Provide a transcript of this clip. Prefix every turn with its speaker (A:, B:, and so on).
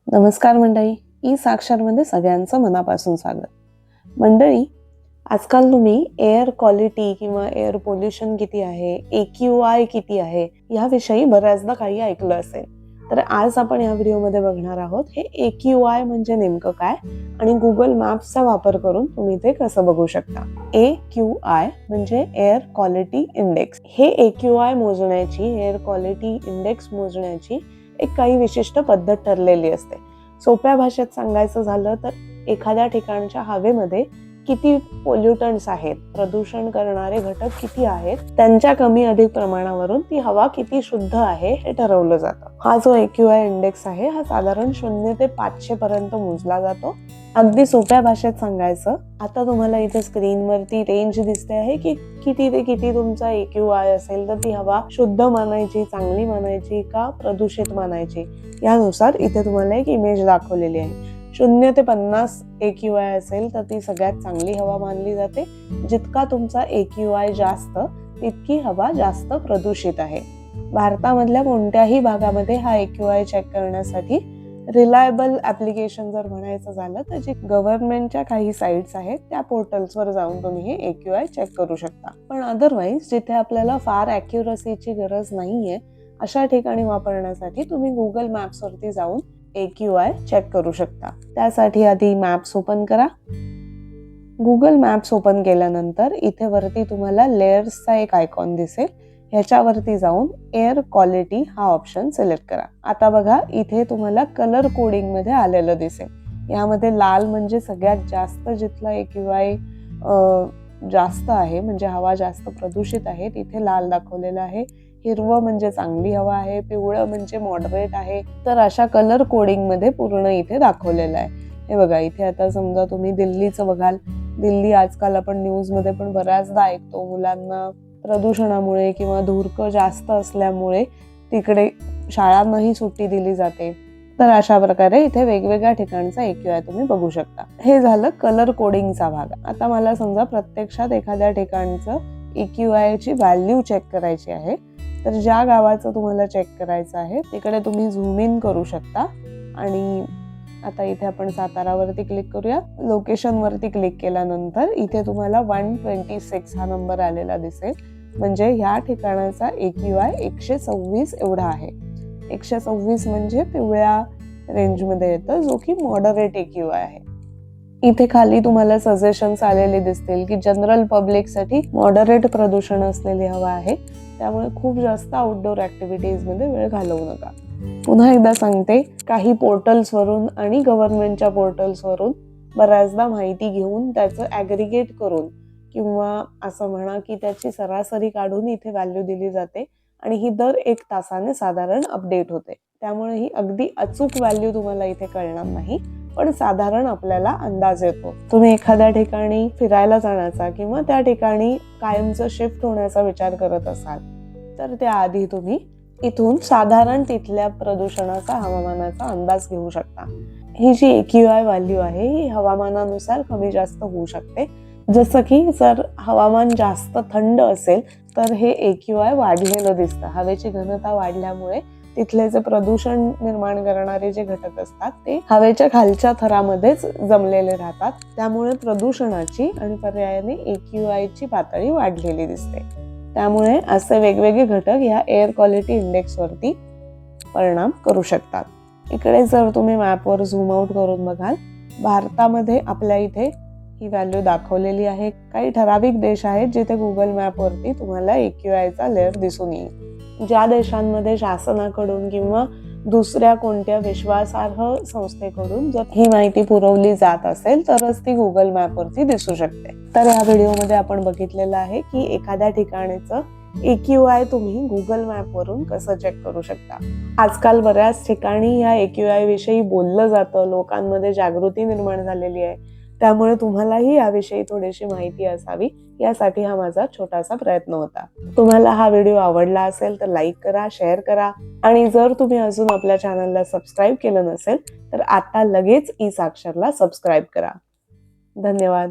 A: नमस्कार मंडळी, ई साक्षरमध्ये सगळ्यांचं मनापासून स्वागत. मंडळी, आजकाल तुम्ही एअर क्वालिटी किंवा एअर पोल्युशन किती आहे, AQI किती आहे याविषयी बऱ्याचदा काही ऐकलं असेल. तर आज आपण या व्हिडिओमध्ये बघणार आहोत हे AQI म्हणजे नेमकं काय आणि गुगल मॅप्सचा वापर करून तुम्ही ते कसं बघू शकता. AQI म्हणजे एअर क्वालिटी इंडेक्स. हे AQI मोजण्याची, एअर क्वालिटी इंडेक्स मोजण्याची एक काही विशिष्ट पद्धत ठरलेली असते. सोप्या भाषेत सांगायचं झालं तर एखाद्या ठिकाणच्या हवेमध्ये किती पोल्युटंट्स आहेत, प्रदूषण करणारे घटक किती आहेत, त्यांच्या कमी अधिक प्रमाणावरून ती हवा किती शुद्ध आहे हे ठरवलं जातं. हा जो AQI इंडेक्स आहे हा साधारण 0 ते 500 पर्यंत मोजला जातो. अगदी सोप्या भाषेत सांगायचं, आता तुम्हाला इथे स्क्रीनवरती रेंज दिसते आहे की किती ते किती तुमचा AQI असेल तर ती हवा शुद्ध मानायची, चांगली मानायची का प्रदूषित मानायची, यानुसार इथे तुम्हाला एक इमेज दाखवलेली आहे. 0 ते 50 AQI असेल तर ती सगळ्यात चांगली हवा मानली जाते. जितका तुमचा AQI जास्त तितकी हवा जास्त प्रदूषित आहे. भारतामधल्या कोणत्याही भागामध्ये हा AQI चेक करण्यासाठी रिलायबल ऍप्लिकेशन जर म्हणायचं झालं तर जे गव्हर्नमेंटच्या काही साईट्स आहेत त्या पोर्टल्सवर जाऊन तुम्ही हे AQI चेक करू शकता. पण अदरवाईज जिथे आपल्याला फार ॲक्युरसीची गरज नाहीये अशा ठिकाणी वापरण्यासाठी तुम्ही गुगल मॅप्सवरती जाऊन AQI चेक करू शकता. त्यासाठी आधी मॅप्स ओपन करा. गुगल मॅप्स ओपन केल्यानंतर इथे वरती तुम्हाला लेयर्सचा एक आयकॉन दिसेल. ह्याच्यावरती जाऊन एअर क्वालिटी हा ऑप्शन सिलेक्ट करा. आता बघा इथे तुम्हाला कलर कोडिंग मध्ये आलेलं दिसेल. यामध्ये लाल म्हणजे सगळ्यात जास्त जिथला AQI जास्त आहे, म्हणजे हवा जास्त प्रदूषित आहे तिथे लाल दाखवलेलं आहे. हिरवं म्हणजे चांगली हवा आहे, पिवळं म्हणजे मॉडरेट आहे. तर अशा कलर कोडिंग मध्ये पूर्ण इथे दाखवलेलं आहे. हे बघा इथे आता समजा तुम्ही दिल्लीचं बघाल. दिल्ली आजकाल आपण न्यूज मध्ये पण बऱ्याचदा ऐकतो, मुलांना प्रदूषणामुळे किंवा धूर्क जास्त असल्यामुळे तिकडे शाळांनाही सुट्टी दिली जाते. तर अशा प्रकारे इथे वेगवेगळ्या ठिकाणचा AQI तुम्ही बघू शकता. हे झालं कलर कोडिंगचा भाग. आता मला समजा प्रत्यक्षात एखाद्या ठिकाणचं AQI ची व्हॅल्यू चेक करायची आहे. तर ज्या गावाचं तुम्हाला चेक करायचं आहे तिकडे तुम्ही झूम इन करू शकता आणि आता इथे आपण सातारावरती क्लिक करूया. लोकेशन वरती क्लिक केल्यानंतर इथे तुम्हाला 126 हा नंबर आलेला दिसेल. म्हणजे ह्या ठिकाणाचा AQI 126 एवढा आहे. 126 म्हणजे पिवळ्या रेंजमध्ये येतं, जो की मॉडरेट AQI आहे. इथे खाली तुम्हाला सजेशन्स आलेले दिसतील की जनरल पब्लिक साठी मॉडरेट प्रदूषण असलेली हवा आहे, त्यामुळे खूप जास्त आउटडोर ऍक्टिव्हिटीज मध्ये वेळ घालवू नका. पुन्हा एकदा सांगते, काही पोर्टल्सवरून आणि गव्हर्नमेंटच्या पोर्टल्सवरून बऱ्याचदा माहिती घेऊन त्याचं ॲग्रिगेट करून किंवा असं म्हणा की त्याची सरासरी काढून इथे व्हॅल्यू दिली जाते आणि ही दर 1 तासाने साधारण अपडेट होते. त्यामुळे ही अगदी अचूक व्हॅल्यू तुम्हाला इथे कळणार नाही, पण साधारण आपल्याला अंदाज येतो. तुम्ही एखाद्या ठिकाणी फिरायला जाण्याचा किंवा त्या ठिकाणी कायमचं शिफ्ट होण्याचा विचार करत असाल तर त्याआधी तुम्ही इथून साधारण तिथल्या प्रदूषणाचा, हवामानाचा अंदाज घेऊ शकता. ही जी AQI व्हॅल्यू आहे ही हवामानानुसार कमी जास्त होऊ शकते. जसं की जर हवामान जास्त थंड असेल तर हे AQI वाढलेलं दिसतं. हवेची घनता वाढल्यामुळे तिथले जे प्रदूषण निर्माण करणारे जे घटक असतात ते हवेच्या खालच्या थरामध्येच जमलेले राहतात. त्यामुळे प्रदूषणाची आणि पर्यायाने AQI ची पातळी वाढलेली दिसते. त्यामुळे असे वेगवेगळे घटक या एअर क्वालिटी इंडेक्स वरती परिणाम करू शकतात. इकडे जर तुम्ही मॅपवर झूम आउट करून बघाल, भारतामध्ये आपल्या इथे ही व्हॅल्यू दाखवलेली आहे. काही ठराविक देश आहेत जिथे गुगल मॅपवरती तुम्हाला AQI चा लेअर दिसून येईल. ज्या देशांमध्ये शासनाकडून किंवा दुसऱ्या कोणत्या विश्वासार्ह संस्थेकडून जर ही माहिती पुरवली जात असेल तरच ती गुगल मॅपवरती दिसू शकते. तर या व्हिडिओमध्ये आपण बघितलेलं आहे की एखाद्या ठिकाणचं AQI तुम्ही गुगल मॅपवरून कसं चेक करू शकता. आजकाल बऱ्याच ठिकाणी या AQI विषयी बोललं जातं, लोकांमध्ये जागृती निर्माण झालेली आहे. त्यामुळे तुम्हालाही याविषयी थोडीशी माहिती असावी यासाठी हा माझा छोटासा प्रयत्न होता. तुम्हाला हा व्हिडिओ आवडला असेल तर लाईक करा, शेअर करा आणि जर तुम्ही अजून आपल्या चॅनलला सबस्क्राईब केलं नसेल तर आता लगेच ई साक्षरला सबस्क्राईब करा. धन्यवाद.